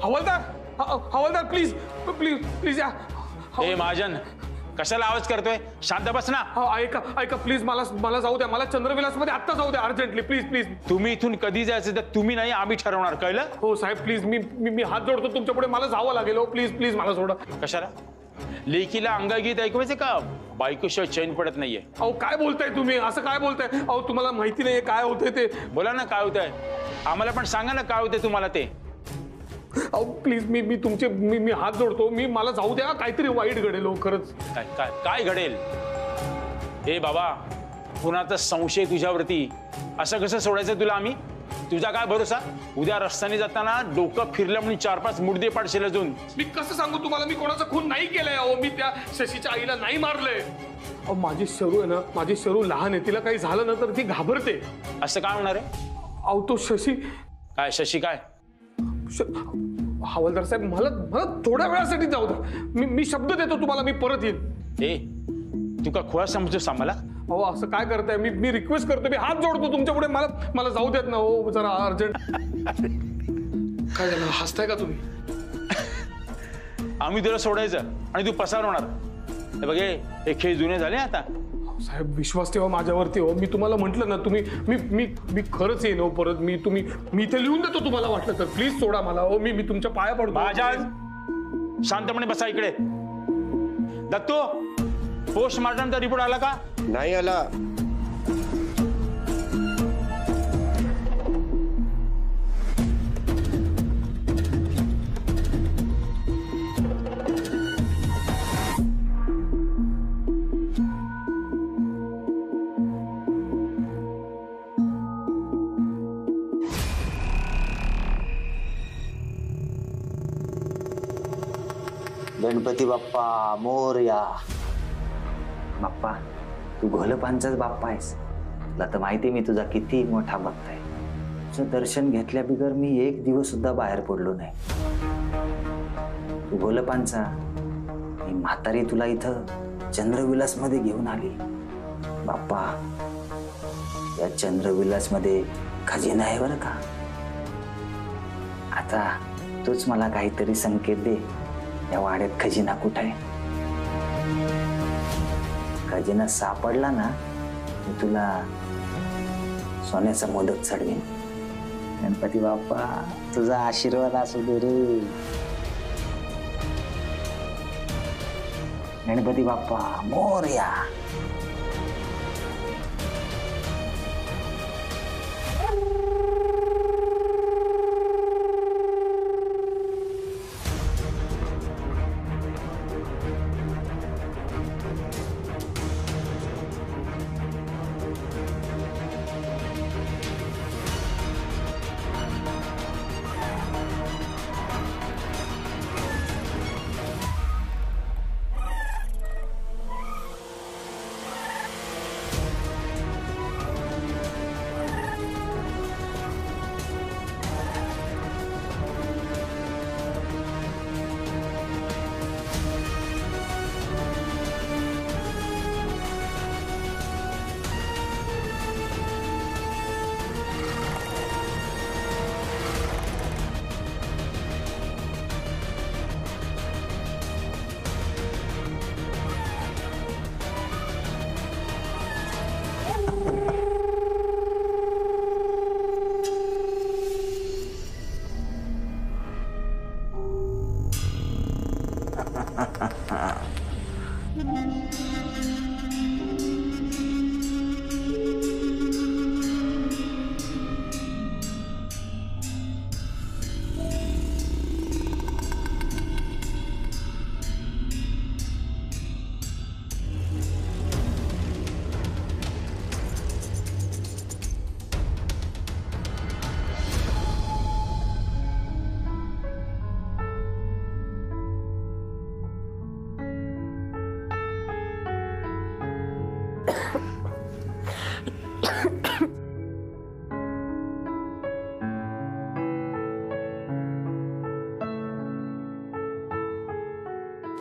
हवालदार हवालदार please please please या. ए महाजन, कशाला आवाज करतोय? शांत बस ना. ऐका ऐका प्लीज, मला जाऊ द्या. मला चंद्रविलास मध्ये आत्ता जाऊ द्या अर्जंटली. Please please. तुम्ही इथून कधी जायचं तर तुम्ही नाही, आम्ही ठरवणार. कळलं? हो साहेब प्लीज. मी हात जोडतो तुमच्या पुढे. मला जावं लागेल. हो प्लीज प्लीज मला सोडा. कशाला? लेकीला अंगागीत ऐकवायचं का? बायकोशिवाय चैन पडत नाहीये. अहो काय बोलताय तुम्ही? असं काय बोलताय? अहो तुम्हाला माहिती नाहीये काय होतंय ते. बोला ना काय होतंय. आम्हाला पण सांगा ना काय होतंय तुम्हाला ते. अहो प्लीज मी तुमचे मी हात जोडतो. मला जाऊ द्या. काहीतरी वाईट घडेल हो खरंच. काय काय काय घडेल? ए बाबा, कुणाचा संशय तुझ्यावरती. असं कसं सोडायचं तुला आम्ही? तुझा काय भरोसा? उद्या रस्त्याने जाताना डोकं फिरलं म्हणून 4-5 मुडदे पाडशील अजून. मी कसं सांगू तुम्हाला? मी कोणाचा खून नाही केलाय. अहो मी त्या शशीच्या आईला नाही मारलंय. अहो माझी शरू आहे ना, माझी शरू लहान आहे. तिला काही झालं ना तर ती घाबरते. असं काय होणार आहे? अहो तो शशी. काय शशी काय? हवालदार साहेब मला थोड्या वेळासाठी जाऊ द्या. मी शब्द देतो तुम्हाला, मी परत येईन. ए तू का खोळा समजतोस आम्हाला? अहो असं काय करताय? मी रिक्वेस्ट करतो. मी हात जोडतो तुमच्या पुढे. मला जाऊ देत ना हो जरा अर्जंट. काय झालं? हसताय का तुम्ही? आम्ही तुला सोडायचं आणि तू पसार होणार. हे बघे, हे खेळ जुने झाले आता. साहेब विश्वास ठेवा माझ्यावरती. हो मी तुम्हाला म्हटलं ना, तुम्ही मी खरंच येईन हो परत. मी इथे लिहून देतो तुम्हाला वाटलं तर. प्लीज सोडा मला. हो मी तुमच्या पाया पडतो. महाजन शांतपणे बसा इकडे. दत्तू, पोस्टमार्टमचा रिपोर्ट आला का? नाही आला. गणपती बाप्पा मोरया. बाप्पा तू घोलपांचाच बाप्पा आहेस. तुला तर माहिती मी तुझा किती मोठा भक्त आहे. तुझं दर्शन घेतल्या बिगर मी एक दिवस सुद्धा बाहेर पडलो नाही. तू घोलपांचा. मी म्हातारी तुला इथं चंद्रविलास मध्ये घेऊन आली. बाप्पा या चंद्रविलास मध्ये खजिना आहे बरं का. आता तूच मला काहीतरी संकेत दे. या वाड्यात खजिना कुठे आहे? खजिना सापडला ना मी तुला सोन्याचा मोदक चढवीन. गणपती बाप्पा तुझा आशीर्वाद असू दे रे. गणपती बाप्पा मोरया.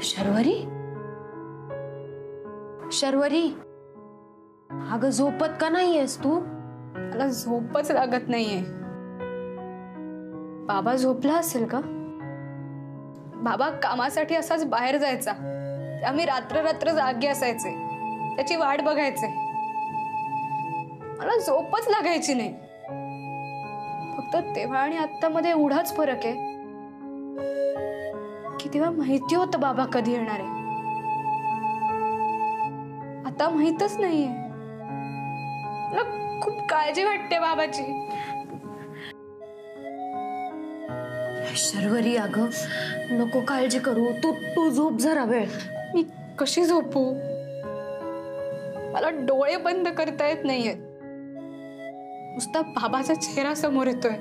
शर्वरी, शर्वरी, अगं झोपत का नाहीयेस तू? मला झोपच लागत नाहीये. बाबा झोपला असेल का? बाबा कामासाठी असाच बाहेर जायचा, आम्ही रात्र रात्र जागे असायचे, त्याची वाट बघायचे. मला झोपच लागायची नाही. फक्त तेव्हा आणि आता मध्ये एवढाच फरक आहे की तेव्हा माहिती होतं बाबा कधी येणार आहे. आता माहितच नाहीये. मला खूप काळजी वाटते बाबाची. शर्वरी, अगं नको काळजी करू, तू झोप जरा वेळ. मी कशी झोपू? मला डोळे बंद करता येत नाहीयेत. नुसता बाबाचा चेहरा समोर येतोय.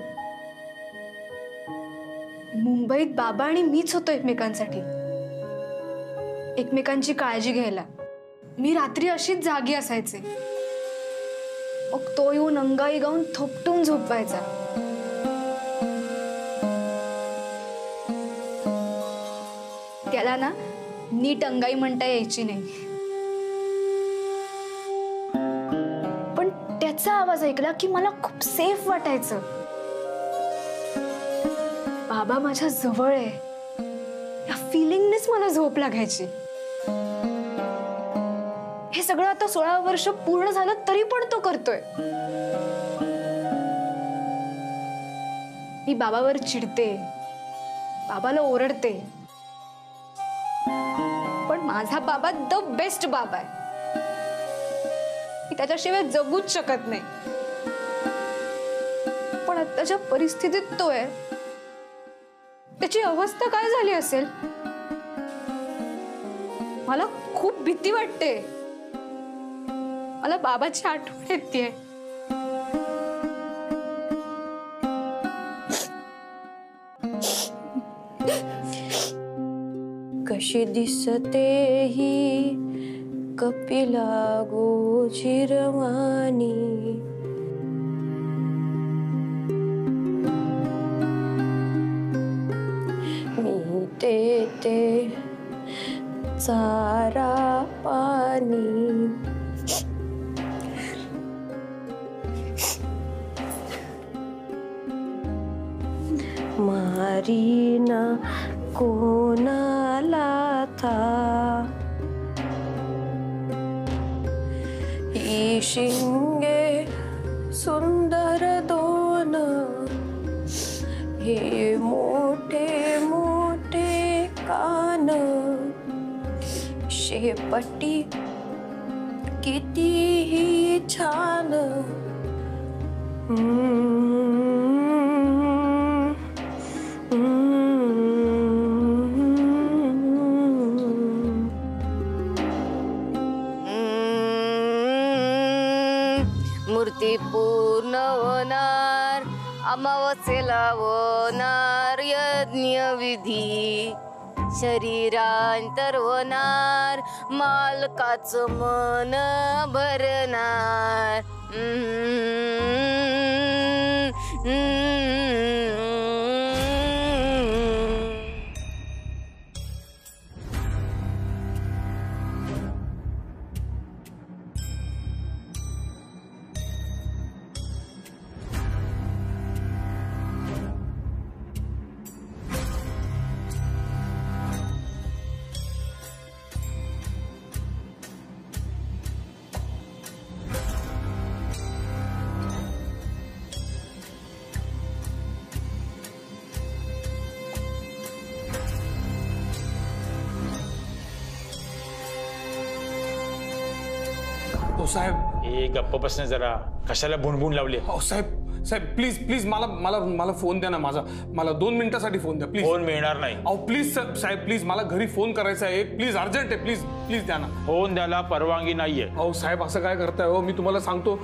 मुंबईत बाबा आणि मीच होतो एकमेकांसाठी, एकमेकांची काळजी घ्यायला. मी रात्री अशीच जागी असायचे, मग तो येऊन अंगाई गाऊन थोपटून झोपवायचा. त्याला ना नीट अंगाई म्हणता यायची नाही, पण त्याचा आवाज ऐकला की मला खूप सेफ वाटायचं. बाबा माझ्या जवळ आहे या फिलिंगनेच मला झोप लागायची. हे सगळं आता 16 वर्ष पूर्ण झालं तरी पण तो करतोय. मी बाबावर चिडते, बाबाला ओरडते, पण माझा बाबा द बेस्ट बाबा आहे. मी त्याच्याशिवाय जगूच शकत नाही. पण आताच्या परिस्थितीत तो आहे, त्याची अवस्था काय झाली असेल? मला खूप भीती वाटते. मला बाबाची आठवण येते. कशी दिसते ही कपिला गोजिरवाणी, मी ते चारा पाणी, मारीना कोणाला था, ही शिंगे सुंदर दोन, हे मोठे मोठे कान, शेपटी कितीही छान. मूर्ती पूर्ण होणार, अमावस्येला होणार यज्ञ विधी, शरीरांतर होणार, मालकाचं मन भरणार. साहेब, ए गप्प बसणे जरा, कशाला भुणभुण लावले? साहेब साहेब प्लीज प्लीज मला मला मला फोन द्या ना. मला 2 मिनिटासाठी फोन द्या प्लीज. फोन मिळणार नाही. प्लीज साहेब प्लीज, मला घरी फोन करायचा आहे प्लीज, अर्जंट आहे. प्लीज प्लीज द्या ना. फोन द्यायला परवानगी नाहीये. साहेब असं काय करताय हो? मी तुम्हाला सांगतो,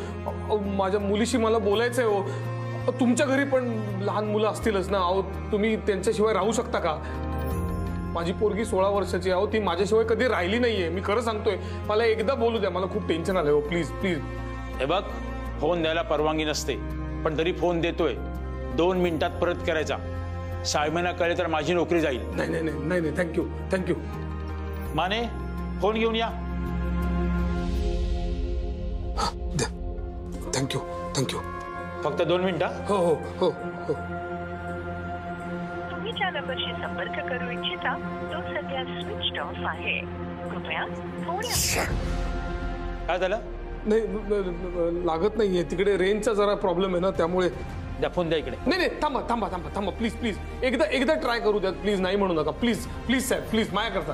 माझ्या मुलीशी मला बोलायचंय हो. तुमच्या घरी पण लहान मुलं असतीलच ना. तुम्ही त्यांच्याशिवाय राहू शकता का? माझी पोरगी 16 वर्षाची आहे. ती माझ्याशिवाय कधी राहिली नाहीये. मी खरं सांगतोय, मला एकदा बोलू द्या. मला खूप टेन्शन आलंय हो. Please please. हे बघ, फोन द्यायला परवानगी नसते, पण तरी फोन देतोय. 2 मिनिटात परत करायचा. साहेबांना कळले तर माझी नोकरी जाईल. नाही नाही नाही नाही, थँक्यू थँक्यू. माने, फोन घेऊन या. Thank you thank you. फक्त 2 मिनिटं. हो हो हो हो. तुम्ही ज्या नंबरशी संपर्क करू इच्छिता तो सध्या स्विच ऑफ आहे. कृपया थोड्या काय झालं? नाही लागत नाहीये तिकडे, रेंजचा जरा प्रॉब्लेम आहे ना त्यामुळे. द्या फोन द्या इकडे. नाही नाही थांबा थांबा थांबा थांबा प्लीज प्लीज एकदा ट्राय करू द्या प्लीज. नाही म्हणू नका प्लीज प्लीज साहेब प्लीज माया करता.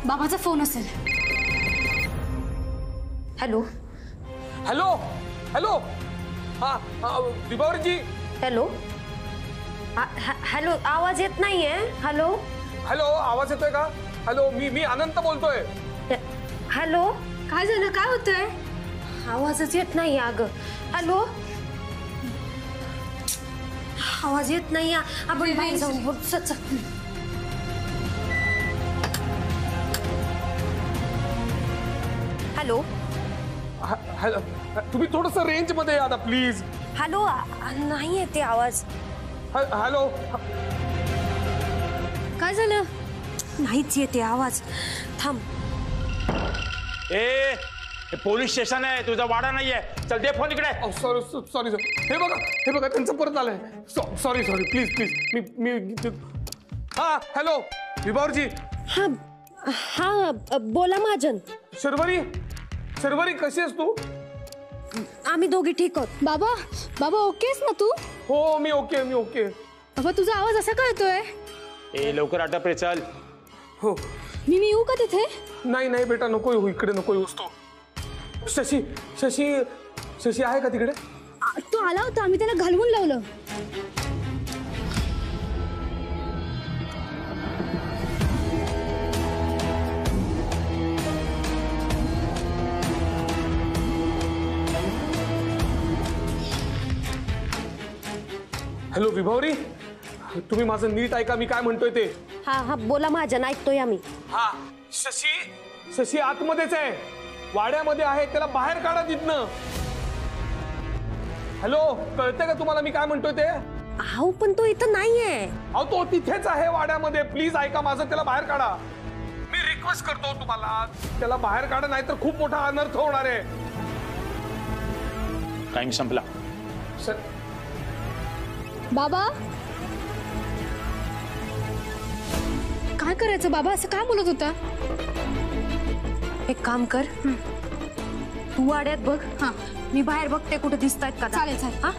बाबाचा फोन असेल. हॅलो हॅलो हॅलो हा विभावरजी. हॅलो हॅलो आवाज येत नाहीये. हॅलो हॅलो आवाज येतोय का? हॅलो मी अनंत बोलतोय. हॅलो काय झालं? काय होतंय? आवाजच येत नाही अगं. हॅलो आवाज येत नाही. आपण बाहेर जाऊन बोल. चल. हॅलो हॅलो तुम्ही थोडस रेंज मध्ये या ना प्लीज. हॅलो नाही येते आवाज. हॅलो काय झालं? नाहीच येते आवाज. थांब. ए हे पोलीस स्टेशन आहे, तुझा वाडा नाहीये. चल दे फोन इकडे. Sorry sorry sir. हे बघा त्यांचं परत आलंय. सॉरी सॉरी प्लीज प्लीज मी हा हॅलो विभावरजी. हा हा बोला महाजन. शर्वरी कशी आहेस तू? आम्ही दोघी ठीक आहोत. बाबा ओकेस ना तू? हो मी ओके. बाबा तुझा आवाज असा का येतोय? ए लवकर आटप रे चल. हो मी येऊ का तिथे? नाही बेटा नको येऊ इकडे, नको येऊस तू. शशी आहे का तिकडे? तो आला होता, आम्ही त्याला घालवून लावलं. हॅलो विभावरी, तुम्ही माझं नीट ऐका मी काय म्हणतोय ते. हा बोला महाजन, ऐकतोय आम्ही. हा शशी आतमध्येच आहे, वाड्यामध्ये आहे, त्याला बाहेर काढा तिथनं. हॅलो कळतंय का तुम्हाला मी काय म्हणतोय ते? अहो पण तो इथं नाहीये. अहो तो तिथेच आहे वाड्यामध्ये. प्लीज ऐका माझं, त्याला बाहेर काढा. मी रिक्वेस्ट करतो तुम्हाला, त्याला बाहेर काढा, नाहीतर खूप मोठा अनर्थ होणार आहे. टाइम संपला. बाबा काय करायचं? बाबा असं काय बोलत होता? एक काम कर, तू वाड्यात बघ. हा मी बाहेर बघते कुठे दिसतायत का. चालेल. हा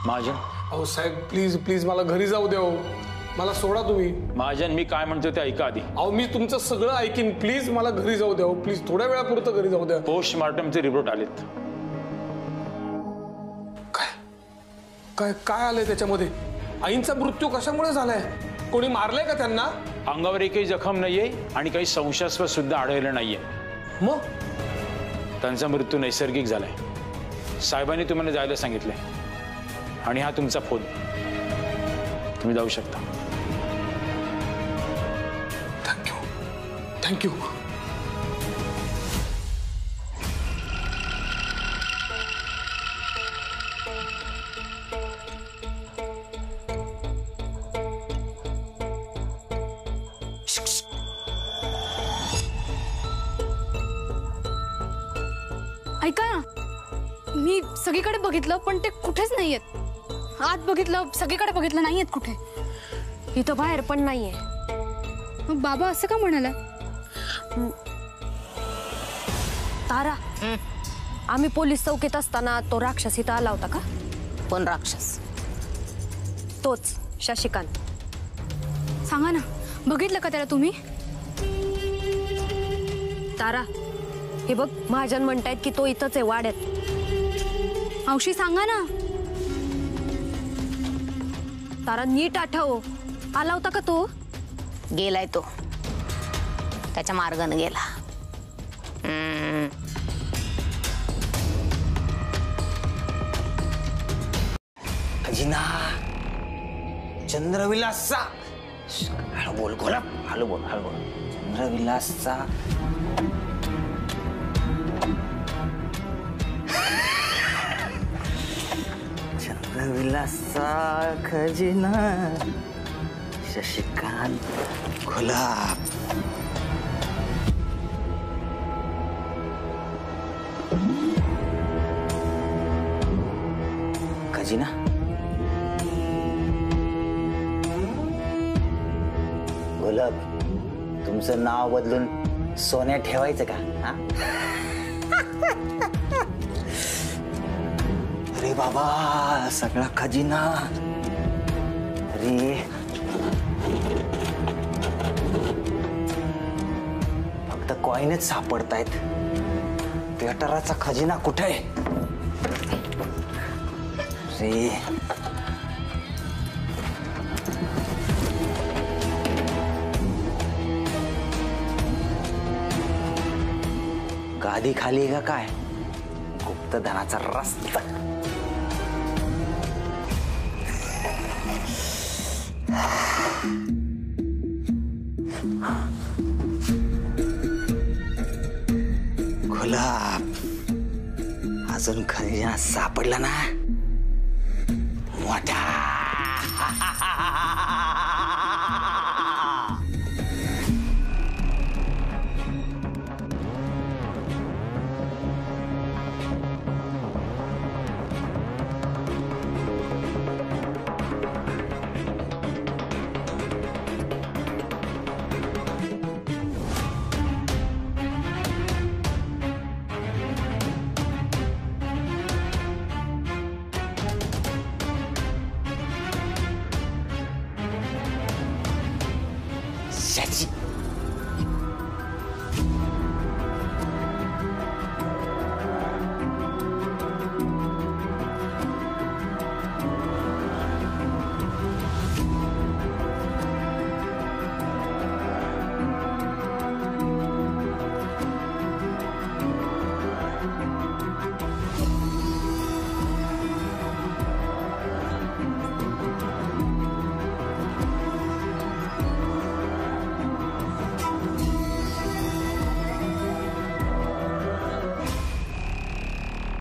महाजन अहो साहेब प्लीज प्लीज मला घरी जाऊ द्या हो. मला सोडा तुम्ही. महाजन मी काय म्हणतो ते ऐका आधी. अहो मी तुमचं सगळं ऐकीन. प्लीज मला घरी जाऊ द्या हो. प्लीज थोड्या वेळापुरतं घरी जाऊ द्या. पोस्टमार्टमचे रिपोर्ट आलेत. काय काय काय आलंय त्याच्यामध्ये? आईंचा मृत्यू कशामुळे झालाय? कोणी मारलंय का त्यांना? अंगावर एकही जखम नाहीये आणि काही संशयास्पद सुद्धा आढळलं नाहीये. मग त्यांचा मृत्यू नैसर्गिक झालाय. साहेबांनी तुम्हाला जायला सांगितलंय आणि हा तुमचा फोन. तुम्ही जाऊ शकता. Thank you thank you. ऐका ना, मी सगळीकडे बघितलं पण ते कुठेच नाहीयेत. आत बघितलं, सगळीकडे बघितलं, नाहीयेत कुठे. इथं बाहेर पण नाहीये. मग बाबा असं का म्हणाला? तारा, आम्ही पोलीस चौकीत असताना तो राक्षस इथं आला होता का? कोण राक्षस? तोच शशिकांत. सांगा ना, बघितलं का त्याला तुम्ही? तारा, हे बघ महाजन म्हणतायत की तो इथंच आहे वाड्यात. मावशी सांगा ना. तारा नीट आठव, आला होता का तो? गेलाय तो, त्याच्या मार्गाने गेला. खजिना चंद्रविलासचा. हळू बोल गोला, हळू बोल हळू बोल. चंद्रविलासचा चंद्रविलासचा खजिना शशिकांत गुलाब. खजिना गुलाब, तुमचं नाव बदलून सोन्या ठेवायचं का? हा? अरे बाबा, सगळा खजिना. अरे फक्त कॉईनच सापडतायत. पेटराचा खजिना कुठे आहे? रे गादी खाली आहे का काय? गुप्तधनाचा रस्ता. गुलाब, अजून खजिना सापडला ना मोठा. Shit.